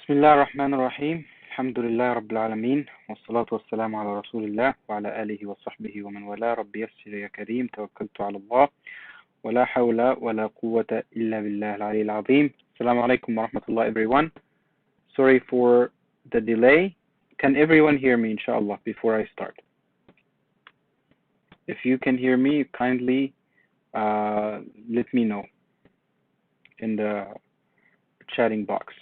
بسم الله الرحمن الرحيم الحمد لله رب العالمين والصلاة والسلام على رسول الله وعلى آله وصحبه ومن والاه رب يسر يا كريم توكلت على الله ولا حول ولا قوة إلا بالله العلي العظيم. السلام عليكم ورحمة الله everyone. Sorry for the delay. Can everyone hear me inshallah before I start? If you can hear me, kindly let me know in the chatting box.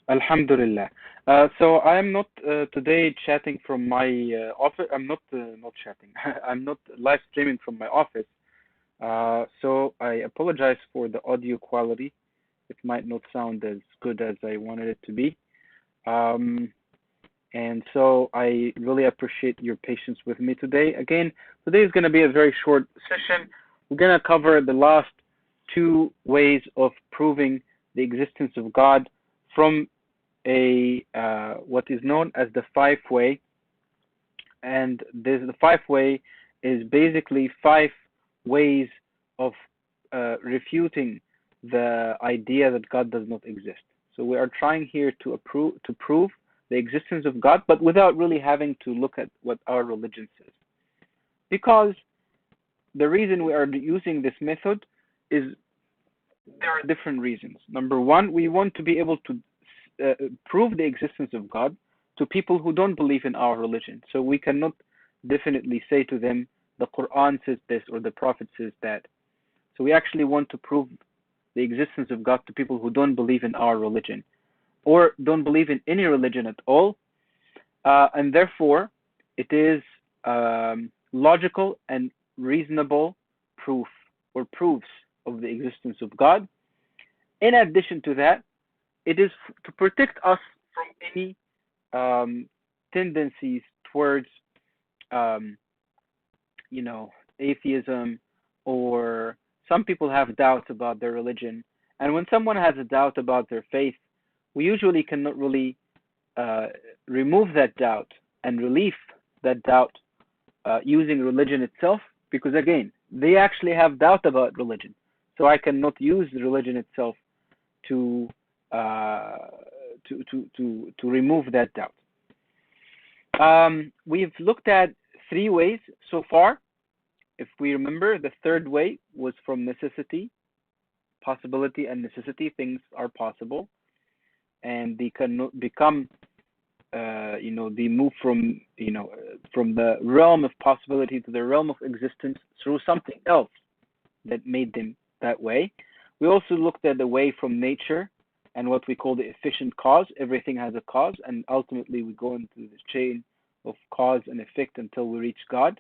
Alhamdulillah. So I am not today chatting from my office. I'm not chatting. I'm not live streaming from my office. So I apologize for the audio quality. It might not sound as good as I wanted it to be. Um, and so I really appreciate your patience with me today. Again, today is going to be a very short session. We're going to cover the last two ways of proving the existence of God from what is known as the five-way, and the five-way is basically five ways of refuting the idea that God does not exist. So we are trying here to prove the existence of God, but without really having to look at what our religion says. Because the reason we are using this method is there are different reasons. Number one, we want to be able to prove the existence of God to people who don't believe in our religion. So we cannot definitely say to them, the Quran says this or the Prophet says that. So we actually want to prove the existence of God to people who don't believe in our religion or don't believe in any religion at all. And therefore, it is logical and reasonable proof or proofs of the existence of God. In addition to that, it is to protect us from any tendencies towards, atheism, or some people have doubts about their religion. And when someone has a doubt about their faith, we usually cannot really remove that doubt and relieve that doubt using religion itself, because again, they actually have doubt about religion. So I cannot use the religion itself to remove that doubt. We've looked at three ways so far. If we remember, the third way was from necessity, possibility and necessity. Things are possible, and they can become, they move from, from the realm of possibility to the realm of existence through something else that made them that way. We also looked at the way from nature and what we call the efficient cause. Everything has a cause, and ultimately we go into this chain of cause and effect until we reach God.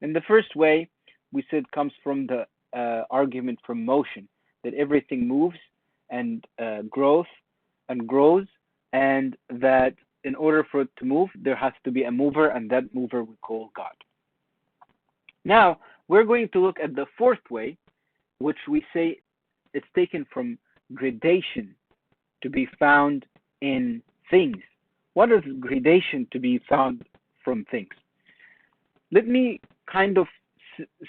And the first way, we said, comes from the argument from motion, that everything moves and grows, and that in order for it to move, there has to be a mover, and that mover we call God. Now, we're going to look at the fourth way, which we say it's taken from gradation to be found in things. What is gradation to be found from things? Let me kind of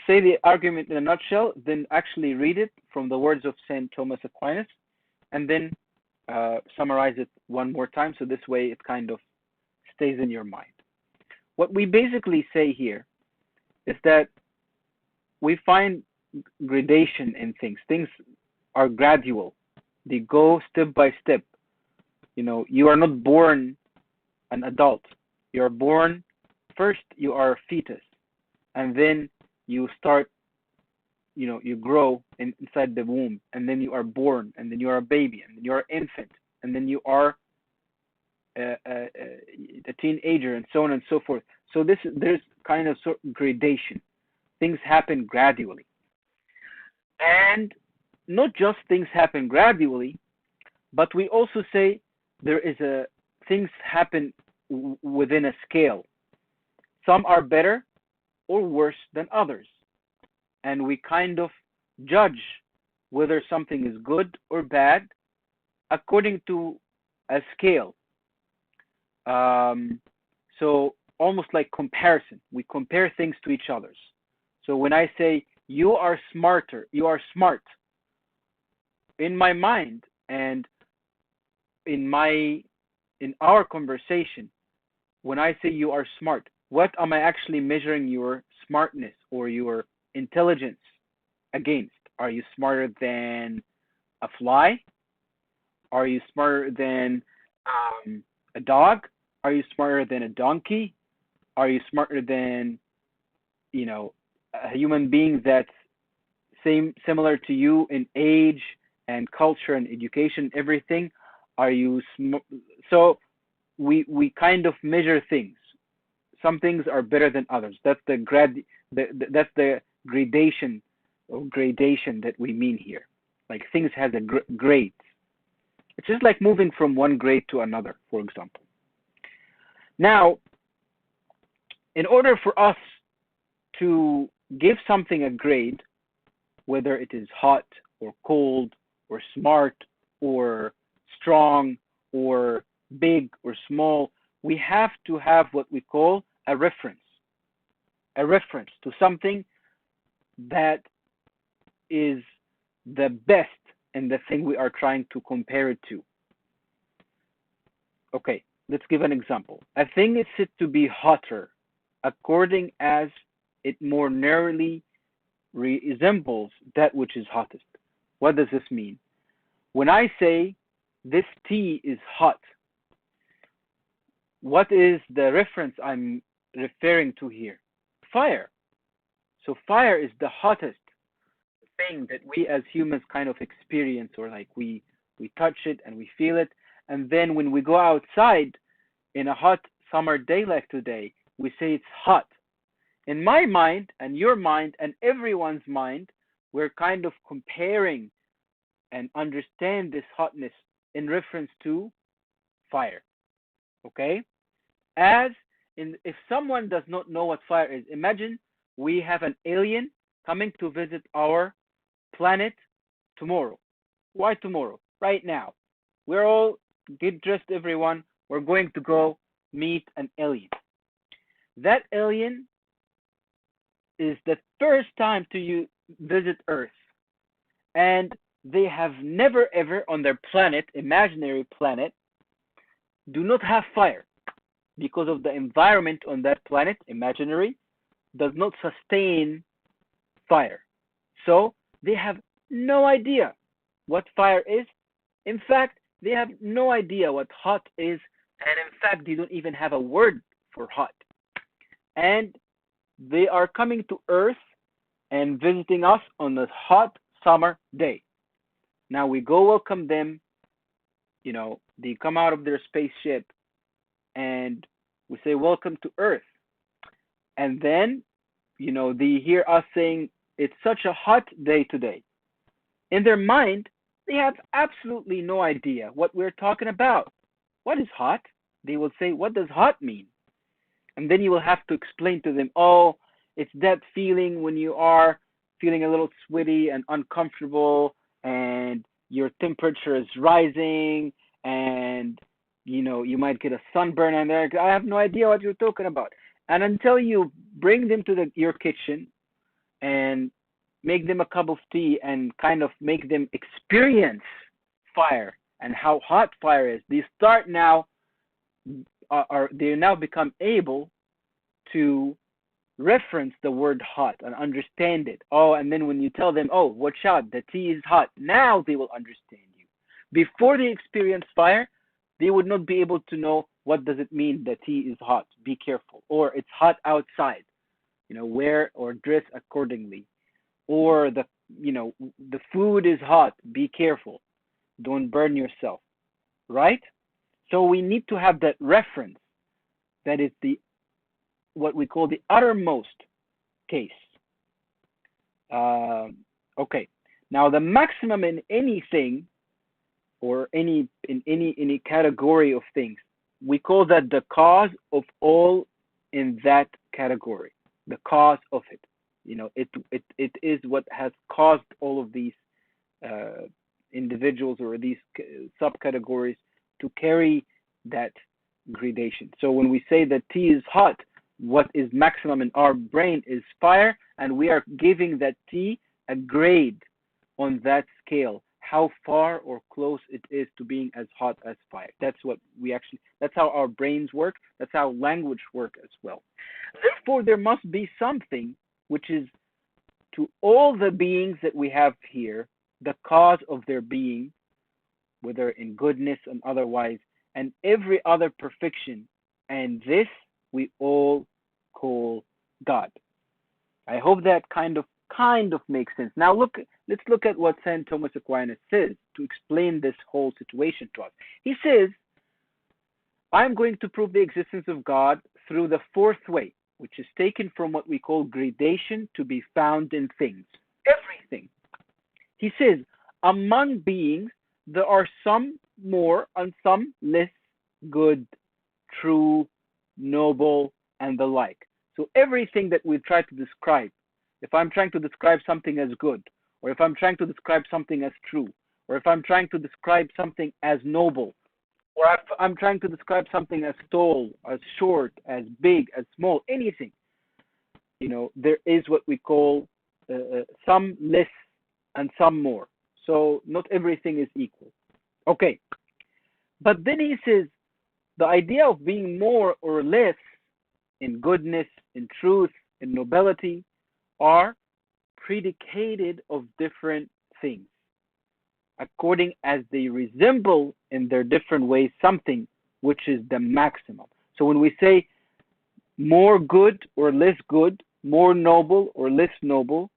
say the argument in a nutshell, then actually read it from the words of St. Thomas Aquinas, and then summarize it one more time, so this way it kind of stays in your mind. What we basically say here is that we find gradation in things. Things are gradual. They go step by step. You are not born an adult. You are born, first you are a fetus, and then you start, you grow inside the womb, and then you are born, and then you are a baby, and then you are an infant, and then you are a teenager, and so on and so forth. So there's kind of gradation. Things happen gradually. And not just things happen gradually, but we also say things happen within a scale. Some are better or worse than others, and we kind of judge whether something is good or bad according to a scale. Um, so almost like comparison, we compare things to each others. So when I say you are smarter, you are smart, in my mind and in my in our conversation, when I say you are smart, what am I actually measuring your smartness or your intelligence against? Are you smarter than a fly? Are you smarter than a dog? Are you smarter than a donkey? Are you smarter than, you know, a human being that's similar to you in age and culture and education, everything? Are you so we kind of measure things. Some things are better than others. That's that's the gradation that we mean here. Like things has a grade. It's just like moving from one grade to another, for example. Now, in order for us to give something a grade, whether it is hot or cold or smart or strong or big or small, we have to have what we call a reference to something that is the best in the thing we are trying to compare it to. Okay, let's give an example. A thing is said to be hotter according as it more nearly resembles that which is hottest. What does this mean? When I say this tea is hot, what is the reference I'm referring to here? Fire. So fire is the hottest thing that we as humans kind of experience, or like we touch it and we feel it. And then when we go outside in a hot summer day like today, we say it's hot. In my mind and your mind and everyone's mind, we're kind of comparing and understand this hotness in reference to fire. Okay? As in, if someone does not know what fire is, imagine we have an alien coming to visit our planet tomorrow. Why tomorrow? Right now. We're all get dressed, everyone. We're going to go meet an alien. That alien is the first time to you visit Earth, and they have never ever on their planet, imaginary planet, do not have fire because of the environment on that planet, imaginary, does not sustain fire. So they have no idea what fire is. In fact, they have no idea what hot is, and in fact, they don't even have a word for hot. And they are coming to Earth and visiting us on a hot summer day. Now we go welcome them. They come out of their spaceship and we say, welcome to Earth. And then, they hear us saying, it's such a hot day today. In their mind, they have absolutely no idea what we're talking about. What is hot? They will say, what does hot mean? And then you will have to explain to them, oh, it's that feeling when you are feeling a little sweaty and uncomfortable and your temperature is rising and you might get a sunburn and there. I have no idea what you're talking about. And until you bring them to your kitchen and make them a cup of tea and kind of make them experience fire and how hot fire is, they now become able to reference the word hot and understand it. Oh, and then when you tell them, oh, watch out, the tea is hot, now they will understand you. Before they experience fire, they would not be able to know what does it mean the tea is hot, be careful, or it's hot outside, wear or dress accordingly, or the food is hot, be careful, don't burn yourself, right? So we need to have that reference that is what we call the uttermost case. Okay. Now the maximum in anything or in any category of things, we call that the cause of all in that category. The cause of it. It is what has caused all of these uh, individuals or these subcategories to carry that gradation. So when we say that tea is hot, what is maximum in our brain is fire, and we are giving that tea a grade on that scale, how far or close it is to being as hot as fire. That's how our brains work. That's how language work as well. Therefore, there must be something which is to all the beings that we have here, the cause of their being, whether in goodness and otherwise, and every other perfection. And this we all call God. I hope that kind of makes sense. Now let's look at what St. Thomas Aquinas says to explain this whole situation to us. He says, I'm going to prove the existence of God through the fourth way, which is taken from what we call gradation to be found in things. Everything. He says, among beings, there are some more and some less good, true, noble, and the like. So everything that we try to describe, if I'm trying to describe something as good, or if I'm trying to describe something as true, or if I'm trying to describe something as noble, or if I'm trying to describe something as tall, as short, as big, as small, anything, there is what we call some less and some more. So not everything is equal. Okay. But then he says the idea of being more or less in goodness, in truth, in nobility are predicated of different things according as they resemble in their different ways something which is the maximum. So when we say more good or less good, more noble or less noble,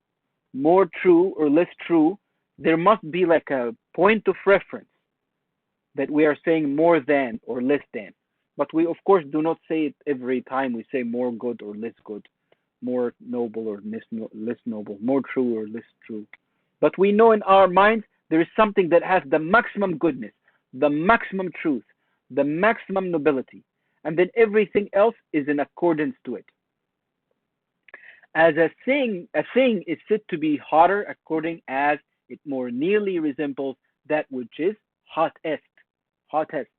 more true or less true, there must be like a point of reference that we are saying more than or less than. But we, of course, do not say it every time we say more good or less good, more noble or less noble, more true or less true. But we know in our minds there is something that has the maximum goodness, the maximum truth, the maximum nobility, and then everything else is in accordance to it. As a thing is said to be hotter according as it more nearly resembles that which is hottest. Hottest.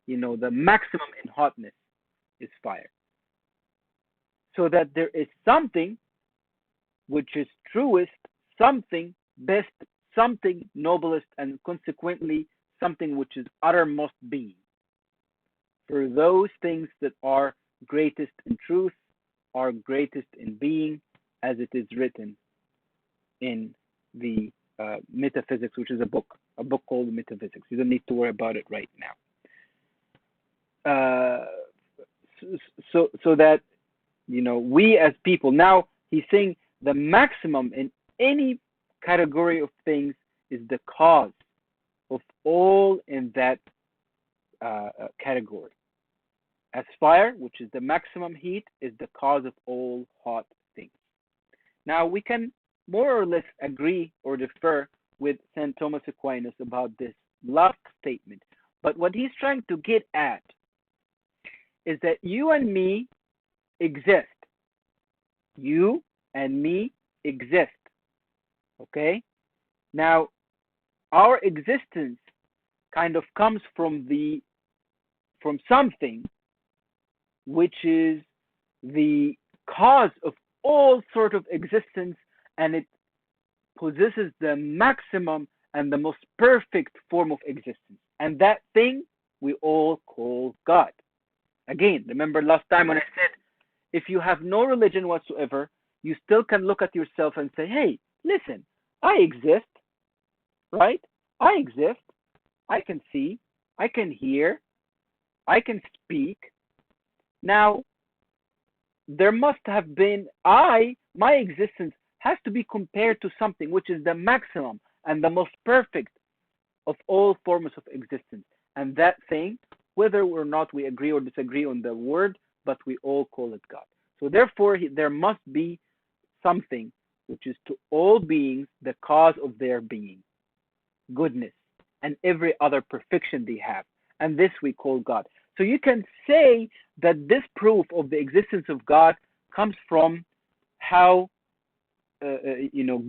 The maximum in hotness is fire. So that there is something which is truest, something best, something noblest, and consequently something which is uttermost being. For those things that are greatest in truth are greatest in being, as it is written in the Metaphysics, which is a book called Metaphysics. You don't need to worry about it right now. So that we as people, now he's saying the maximum in any category of things is the cause of all in that category. As fire, which is the maximum heat, is the cause of all hot things. Now we can more or less agree or differ with St. Thomas Aquinas about this last statement. But what he's trying to get at is that you and me exist. You and me exist. Okay? Now, our existence kind of comes from something which is the cause of all sort of existence, and it possesses the maximum and the most perfect form of existence. And that thing we all call God. Again, remember last time when I said, if you have no religion whatsoever, you still can look at yourself and say, hey, listen, I exist, right? I exist. I can see. I can hear. I can speak. Now, there must have been, my existence has to be compared to something which is the maximum and the most perfect of all forms of existence. And that thing, whether or not we agree or disagree on the word, but we all call it God. So therefore, there must be something which is to all beings the cause of their being, goodness, and every other perfection they have. And this we call God. So you can say that this proof of the existence of God comes from how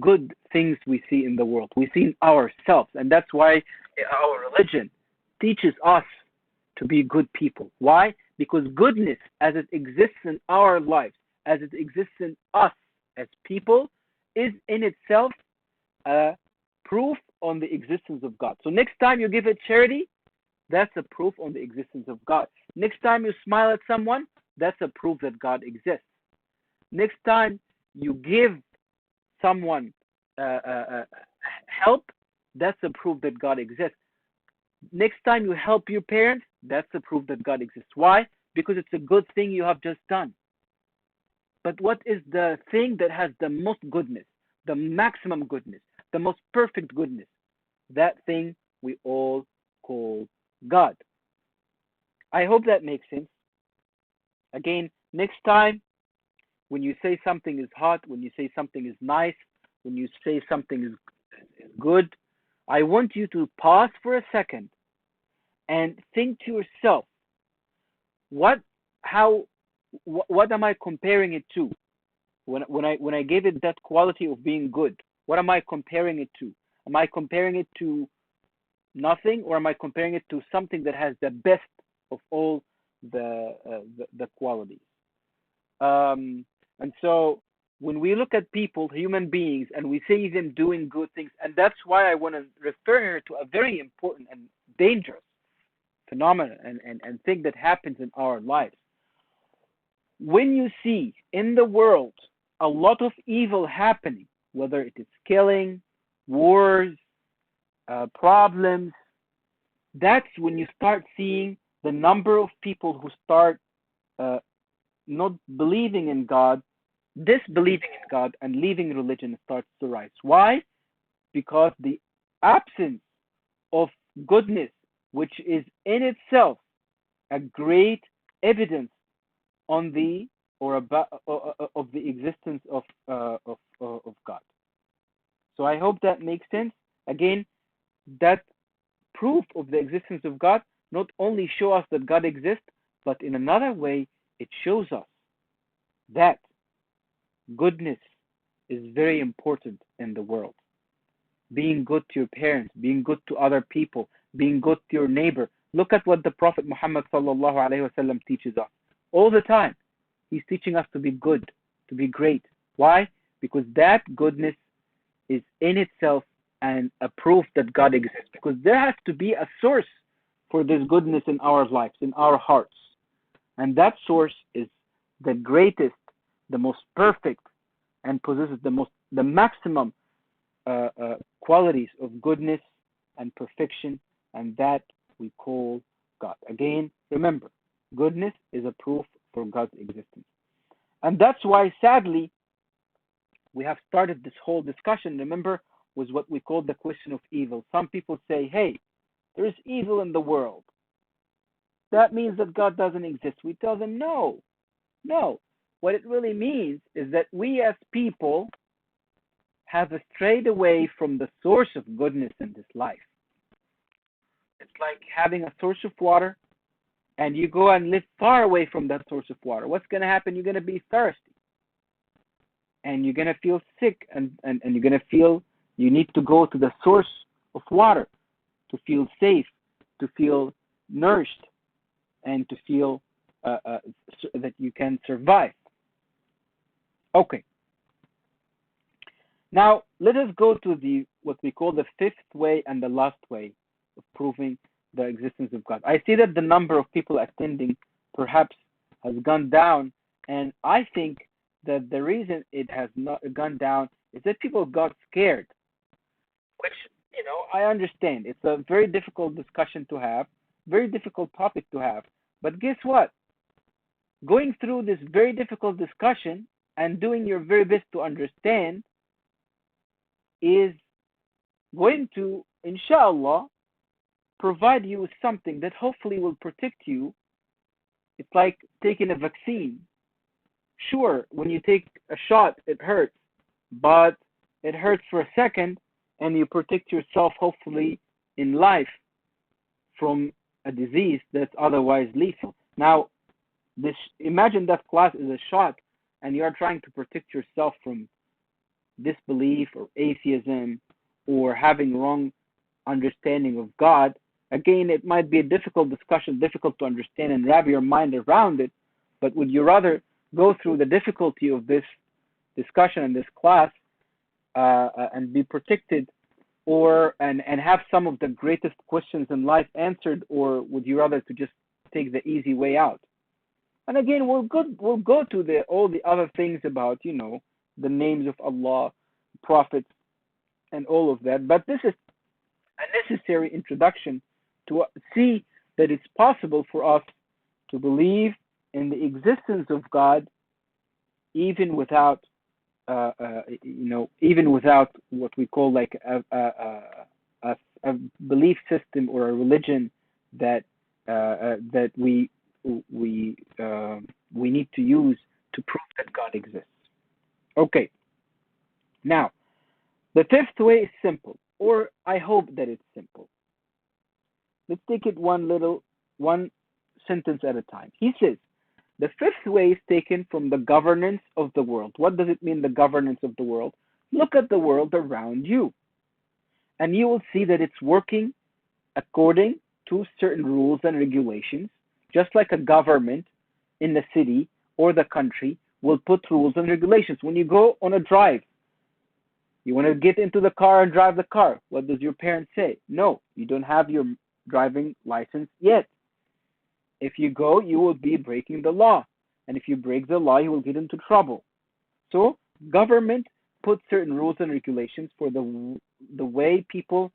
good things we see in the world. We see in ourselves, and that's why our religion teaches us to be good people. Why? Because goodness, as it exists in our lives, as it exists in us as people, is in itself a proof on the existence of God. So next time you give a charity, that's a proof on the existence of God. Next time you smile at someone, that's a proof that God exists. Next time you give someone help, that's a proof that God exists. Next time you help your parents, that's a proof that God exists. Why? Because it's a good thing you have just done. But what is the thing that has the most goodness, the maximum goodness, the most perfect goodness? That thing we all call God. I hope that makes sense. Again, next time when you say something is hot, when you say something is nice, when you say something is good, I want you to pause for a second and think to yourself, what am I comparing it to? When I gave it that quality of being good, what am I comparing it to? Am I comparing it to nothing, or am I comparing it to something that has the best of all the qualities? And so when we look at people, human beings, and we see them doing good things, and that's why I want to refer here to a very important and dangerous phenomenon and thing that happens in our lives. When you see in the world a lot of evil happening, whether it is killing, wars, problems, that's when you start seeing the number of people who start not believing in God, disbelieving in God, and leaving religion starts to rise. Why? Because the absence of goodness, which is in itself a great evidence on the or about of the existence of God. So I hope that makes sense. Again, that proof of the existence of God not only show us that God exists, but in another way, it shows us that goodness is very important in the world. Being good to your parents, being good to other people, being good to your neighbor. Look at what the Prophet Muhammad sallallahu alaihi wasallam teaches us all the time. He's teaching us to be good, to be great. Why? Because that goodness is in itself and a proof that God exists. Because there has to be a source for this goodness in our lives, in our hearts. And that source is the greatest, the most perfect, and possesses the maximum qualities of goodness and perfection, and that we call God. Again, remember, goodness is a proof for God's existence. And that's why, sadly, we have started this whole discussion, remember, was what we call the question of evil. Some people say, hey, there is evil in the world. That means that God doesn't exist. We tell them, no. What it really means is that we as people have strayed away from the source of goodness in this life. It's like having a source of water and you go and live far away from that source of water. What's going to happen? You're going to be thirsty. And you're going to feel sick, and you're going to feel you need to go to the source of water to feel safe, to feel nourished, and to feel that you can survive. Okay. Now, let us go to what we call the fifth way and the last way of proving the existence of God. I see that the number of people attending perhaps has gone down, and I think that the reason it has not gone down is that people got scared, which, I understand. It's a very difficult discussion to have, very difficult topic to have. But guess what? Going through this very difficult discussion and doing your very best to understand is going to, inshallah, provide you with something that hopefully will protect you. It's like taking a vaccine. Sure, when you take a shot, it hurts, but it hurts for a second, and you protect yourself, hopefully, in life from a disease that's otherwise lethal. Now, imagine that class is a shot, and you are trying to protect yourself from disbelief or atheism or having wrong understanding of God. Again, it might be a difficult discussion, difficult to understand and wrap your mind around it. But would you rather go through the difficulty of this discussion and this class and be protected, or and have some of the greatest questions in life answered, or would you rather to just take the easy way out? And again, we'll go to the all the other things about the names of Allah, prophets, and all of that. But this is a necessary introduction to see that it's possible for us to believe in the existence of God even without even without what we call like a belief system or a religion that that we need to use to prove that God exists. Okay, now the fifth way is simple, or I hope that it's simple. Let's take it one sentence at a time. He says, the fifth way is taken from the governance of the world. What does it mean, the governance of the world? Look at the world around you, and you will see that it's working according to certain rules and regulations, just like a government in the city or the country will put rules and regulations. When you go on a drive, you want to get into the car and drive the car. What does your parents say? No, you don't have your driving license yet. If you go, you will be breaking the law. And if you break the law, you will get into trouble. So government puts certain rules and regulations for the way people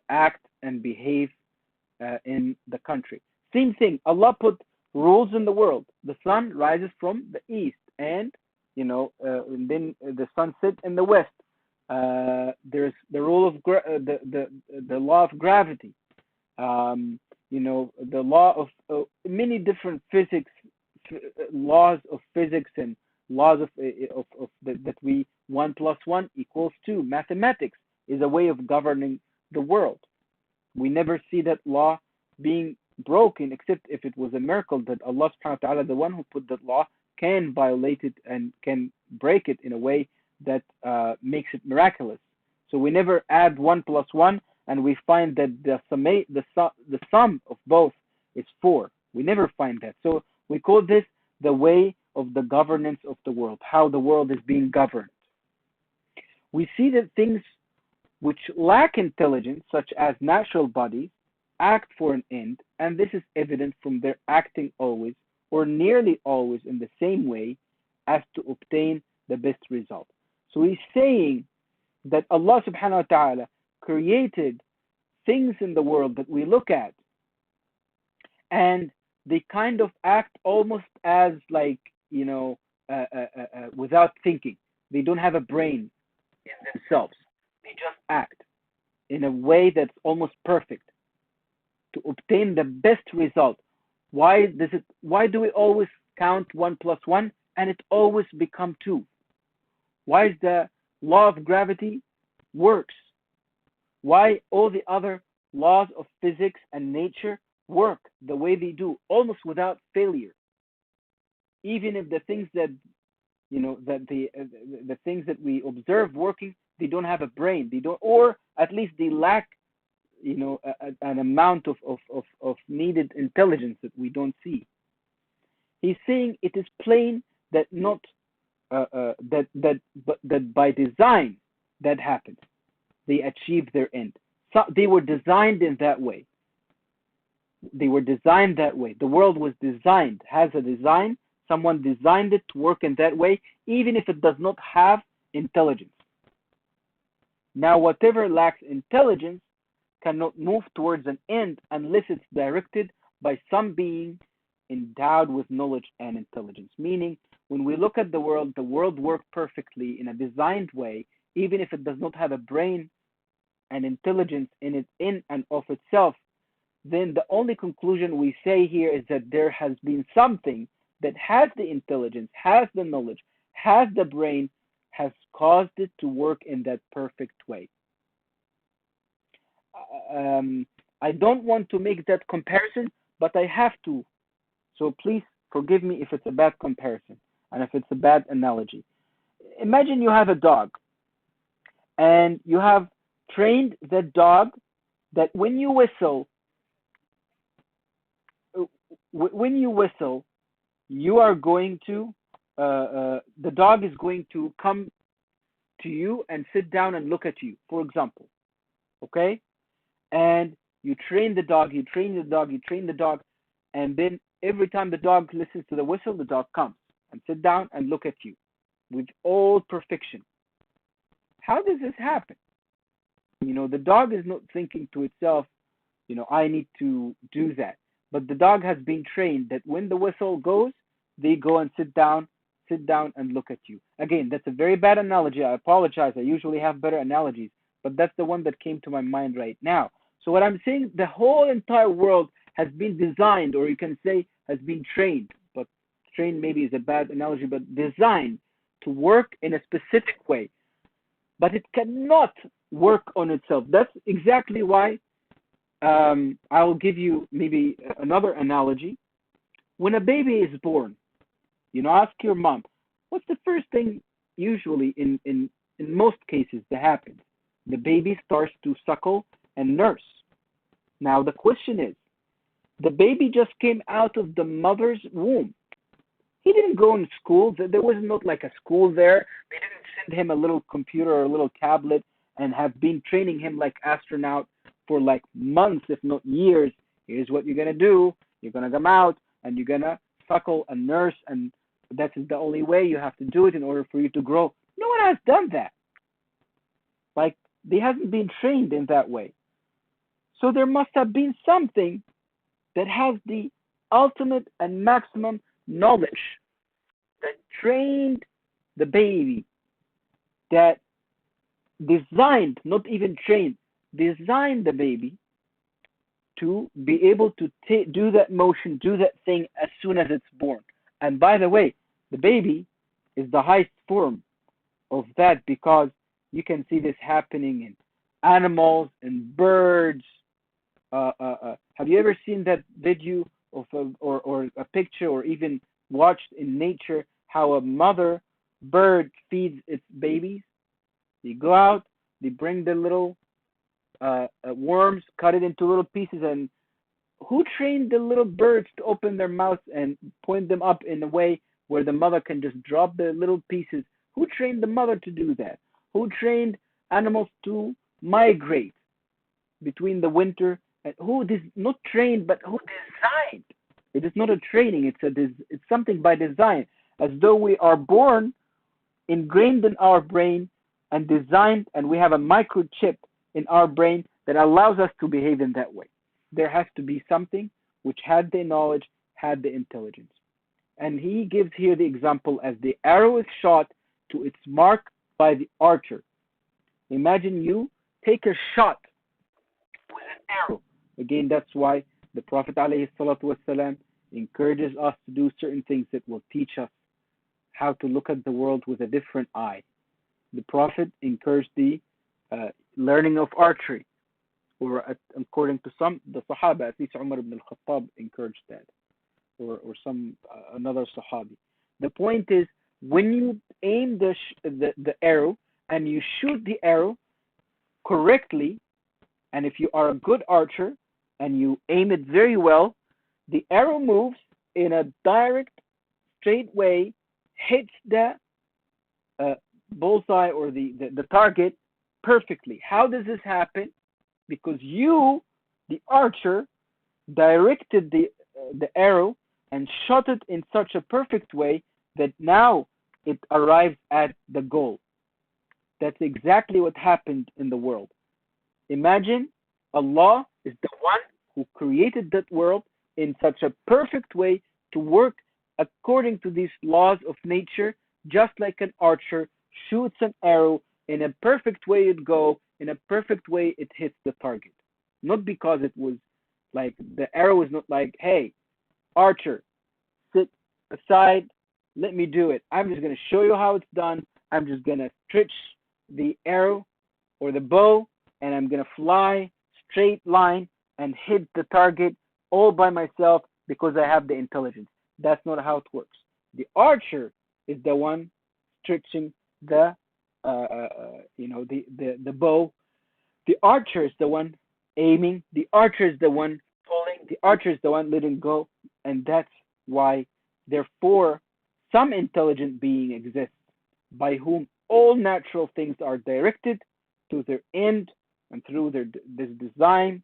act and behave in the country. Same thing, Allah put rules in the world. The sun rises from the east, and and then the sun sets in the west. There's the rule of the law of gravity. The law of many different physics, laws of physics, and laws of that we 1 + 1 = 2. Mathematics is a way of governing the world. We never see that law being broken, except if it was a miracle that Allah subhanahu wa ta'ala, the one who put that law, can violate it and can break it in a way that makes it miraculous. So we never add 1 + 1 and we find that the sum of both is 4. We never find that. So we call this the way of the governance of the world, how the world is being governed. We see that things which lack intelligence, such as natural bodies, act for an end, and this is evident from their acting always or nearly always in the same way as to obtain the best result. So he's saying that Allah subhanahu wa ta'ala created things in the world that we look at, and they kind of act almost as like, without thinking. They don't have a brain in themselves. They just act in a way that's almost perfect to obtain the best result. Why do we always count 1 + 1 and it always become 2? Why is the law of gravity works? Why all the other laws of physics and nature work the way they do, almost without failure? Even if the things that the things that we observe working, they don't have a brain. They don't, or at least they lack an amount of needed intelligence that we don't see. He's saying it is plain that not that by design that happens. They achieve their end. So they were designed in that way. They were designed that way. The world was designed, has a design. Someone designed it to work in that way, even if it does not have intelligence. Now, whatever lacks intelligence cannot move towards an end unless it's directed by some being endowed with knowledge and intelligence. Meaning, when we look at the world works perfectly in a designed way, even if it does not have a brain and intelligence in it in and of itself. Then the only conclusion we say here is that there has been something that has the intelligence, has the knowledge, has the brain, has caused it to work in that perfect way. I don't want to make that comparison, but I have to. So please forgive me if it's a bad comparison and if it's a bad analogy. Imagine you have a dog and you have trained the dog that when you whistle, you are going to, the dog is going to come to you and sit down and look at you, for example. Okay? And you train the dog, you train the dog, you train the dog, and then every time the dog listens to the whistle, the dog comes and sit down and look at you with all perfection. How does this happen? The dog is not thinking to itself, I need to do that. But the dog has been trained that when the whistle goes, they go and sit down and look at you. Again, that's a very bad analogy. I apologize. I usually have better analogies, but that's the one that came to my mind right now. So what I'm saying, the whole entire world has been designed, or you can say has been trained, but trained maybe is a bad analogy, but designed to work in a specific way. But it cannot work on itself. That's exactly why I will give you maybe another analogy. When a baby is born, ask your mom, what's the first thing usually in most cases that happens? The baby starts to suckle and nurse. Now the question is, the baby just came out of the mother's womb. He didn't go in school. There was not like a school there. They didn't send him a little computer or a little tablet and have been training him like astronaut for like months, if not years. Here's what you're going to do. You're going to come out and you're going to suckle and nurse, and that's the only way you have to do it in order for you to grow. No one has done that. Like, they haven't been trained in that way. So there must have been something that has the ultimate and maximum knowledge that trained the baby, that designed, not even trained, designed the baby to be able to do that motion, do that thing as soon as it's born. And by the way, the baby is the highest form of that, because you can see this happening in animals and birds. Have you ever seen that video of or a picture, or even watched in nature how a mother bird feeds its babies? They go out, they bring the little worms, cut it into little pieces, and who trained the little birds to open their mouths and point them up in a way where the mother can just drop the little pieces? Who trained the mother to do that? Who trained animals to migrate between the winter? And who is not trained, but who designed? It is not a training. It's something by design, as though we are born, ingrained in our brain, and designed, and we have a microchip in our brain that allows us to behave in that way. There has to be something which had the knowledge, had the intelligence. And he gives here the example as the arrow is shot to its mark by the archer. Imagine you take a shot with an arrow. Again, that's why the Prophet ﷺ encourages us to do certain things that will teach us how to look at the world with a different eye. The Prophet encouraged the learning of archery, or according to some, the Sahaba, at least Umar ibn al-Khattab encouraged that, or some another Sahabi. The point is, when you aim the arrow and you shoot the arrow correctly, and if you are a good archer and you aim it very well, the arrow moves in a direct, straight way, hits the bullseye or the target perfectly. How does this happen? Because you, the archer, directed the arrow and shot it in such a perfect way that now it arrives at the goal. That's exactly what happened in the world. Imagine Allah is the one who created that world in such a perfect way to work according to these laws of nature, just like an archer shoots an arrow in a perfect way it goes, in a perfect way it hits the target. Not because it was like, the arrow is not like, hey, archer, sit aside, let me do it. I'm just going to show you how it's done. I'm just going to stretch the arrow or the bow, and I'm going to fly straight line and hit the target all by myself because I have the intelligence. That's not how it works. The archer is the one stretching the the bow. The archer is the one aiming. The archer is the one pulling. The archer is the one letting go. And that's why, therefore, some intelligent being exists by whom all natural things are directed to their end and through this design.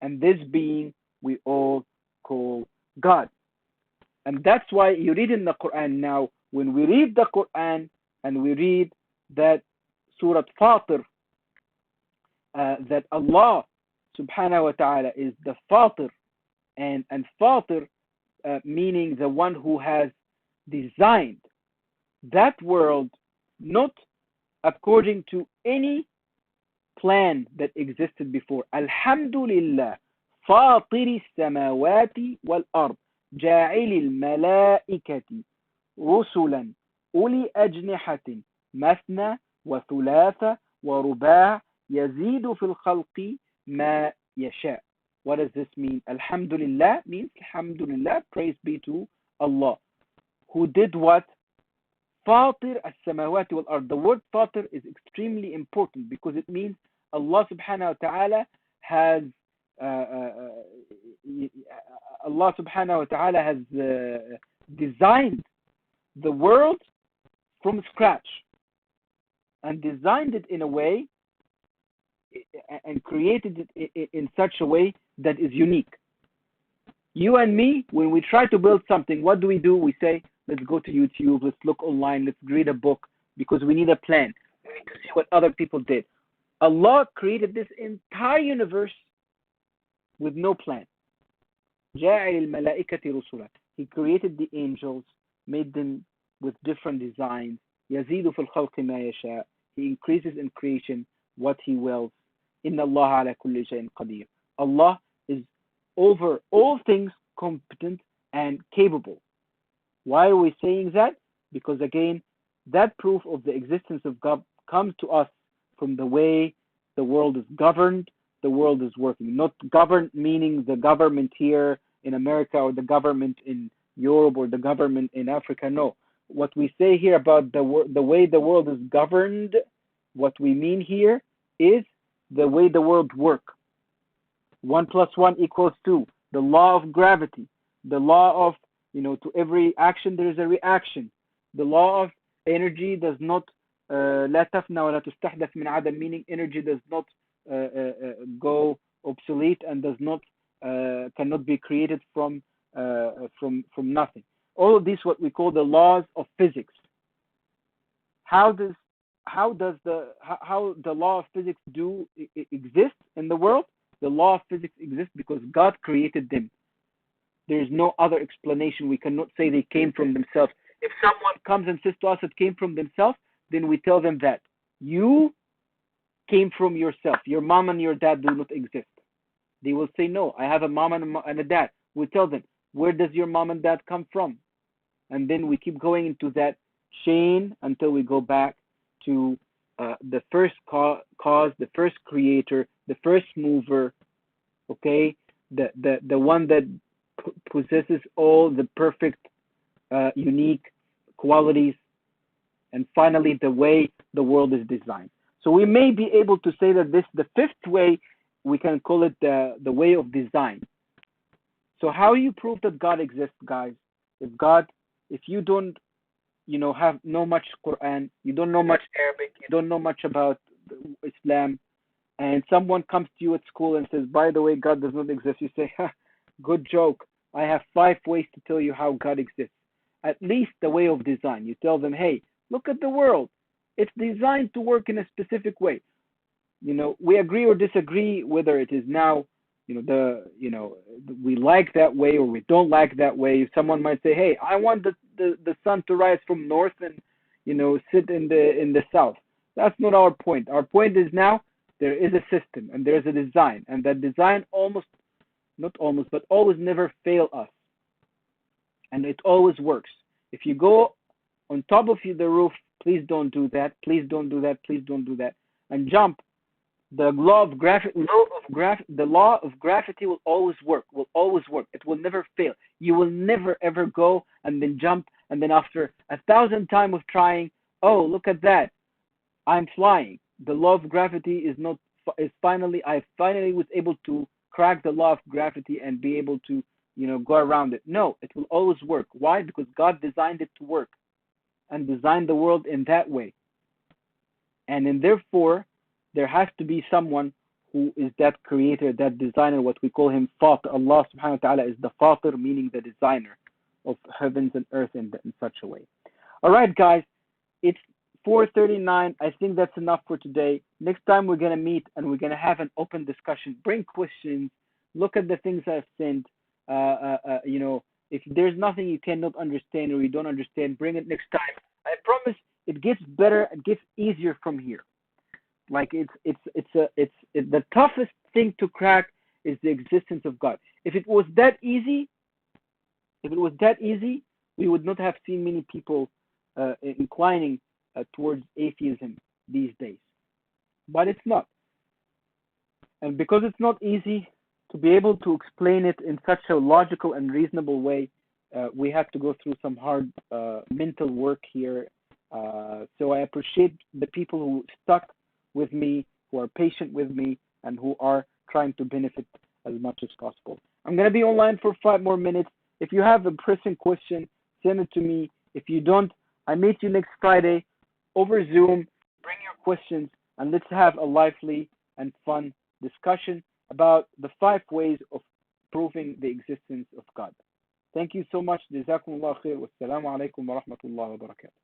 And this being we all call God. And that's why you read in the Quran now, when we read the Quran and we read that Surah Fatir, that Allah subhanahu wa ta'ala is the Fatir, and Fatir meaning the one who has designed that world, not according to any plan that existed before. Alhamdulillah, فاطر السماوات والأرض جاعل الملائكة رسلا أولي أجنحة مثنى وثلاث ورباع يزيد في الخلق ما يشاء. What does this mean? Alhamdulillah means Alhamdulillah, praise be to Allah, who did what? فاطر السماوات والأرض. The word فاطر is extremely important because it means Allah subhanahu wa ta'ala has Allah subhanahu wa ta'ala has designed the world from scratch and designed it in a way and created it in such a way that is unique. You and me, when we try to build something, what do? We say, let's go to YouTube, let's look online, let's read a book, because we need a plan. We need to see what other people did. Allah created this entire universe with no plan. جَاعِلِ الْمَلَائِكَةِ رُسُلًا. He created the angels, made them with different designs. يَزِيدُ فِي الْخَلْقِ مَا يَشَاء. He increases in creation what He wills. إِنَّ اللَّهَ عَلَى كُلِّ شَيْءٍ قَدِيرٌ. Allah is over all things competent and capable. Why are we saying that? Because again, that proof of the existence of God comes to us from the way the world is governed, the world is working. Not governed meaning the government here in America or the government in Europe or the government in Africa. No. What we say here about the way the world is governed, what we mean here is the way the world works. 1 + 1 = 2. The law of gravity. The law of, to every action there is a reaction. The law of energy does not لا تفنى ولا تستحدث من عدم, meaning energy does not go obsolete and does not cannot be created from nothing. All of these what we call the laws of physics. How the law of physics exist in the world? The law of physics exists because God created them. There is no other explanation. We cannot say they came from themselves. If someone comes and says to us it came from themselves, then we tell them that you came from yourself. Your mom and your dad do not exist. They will say, no, I have a mom and a dad. We tell them, where does your mom and dad come from? And then we keep going into that chain until we go back to the first cause, the first creator, the first mover, okay? The one that possesses all the perfect, unique qualities, and finally the way the world is designed. So we may be able to say that the fifth way, we can call it the way of design. So how you prove that God exists, guys? If you don't, know much Quran, you don't know much Arabic, you don't know much about Islam, and someone comes to you at school and says, by the way, God does not exist, you say, good joke. I have 5 ways to tell you how God exists. At least the way of design. You tell them, hey, look at the world. It's designed to work in a specific way. We agree or disagree whether it is now, we like that way or we don't like that way. Someone might say, hey, I want the sun to rise from north and, sit in the south. That's not our point. Our point is now there is a system and there is a design, and that design but always never fail us. And it always works. If you go on top of the roof, please don't do that. Please don't do that. Please don't do that. And jump The law of gravity will always work. Will always work. It will never fail. You will never ever go and then jump and then after 1,000 times of trying, oh look at that, I'm flying. The law of gravity is not is finally I finally was able to crack the law of gravity and be able to go around it. No, it will always work. Why? Because God designed it to work and designed the world in that way. And therefore there has to be someone who is that creator, that designer, what we call him Fatir. Allah subhanahu wa ta'ala is the Fatir, meaning the designer of heavens and earth in such a way. All right, guys, it's 4:39. I think that's enough for today. Next time we're gonna meet and we're gonna have an open discussion. Bring questions. Look at the things I've sent. If there's nothing you cannot understand or you don't understand, bring it next time. I promise it gets better. It gets easier from here. Like the toughest thing to crack is the existence of God. If it was that easy, we would not have seen many people inclining towards atheism these days. But it's not. And because it's not easy to be able to explain it in such a logical and reasonable way, we have to go through some hard mental work here. So I appreciate the people who stuck with me, who are patient with me, and who are trying to benefit as much as possible. I'm going to be online for 5 more minutes. If you have a pressing question, send it to me. If you don't, I meet you next Friday over Zoom. Bring your questions and let's have a lively and fun discussion about the 5 ways of proving the existence of God. Thank you so much. Jazakumullah khair. Wassalamu alaikum wa rahmatullahi wa barakatuh.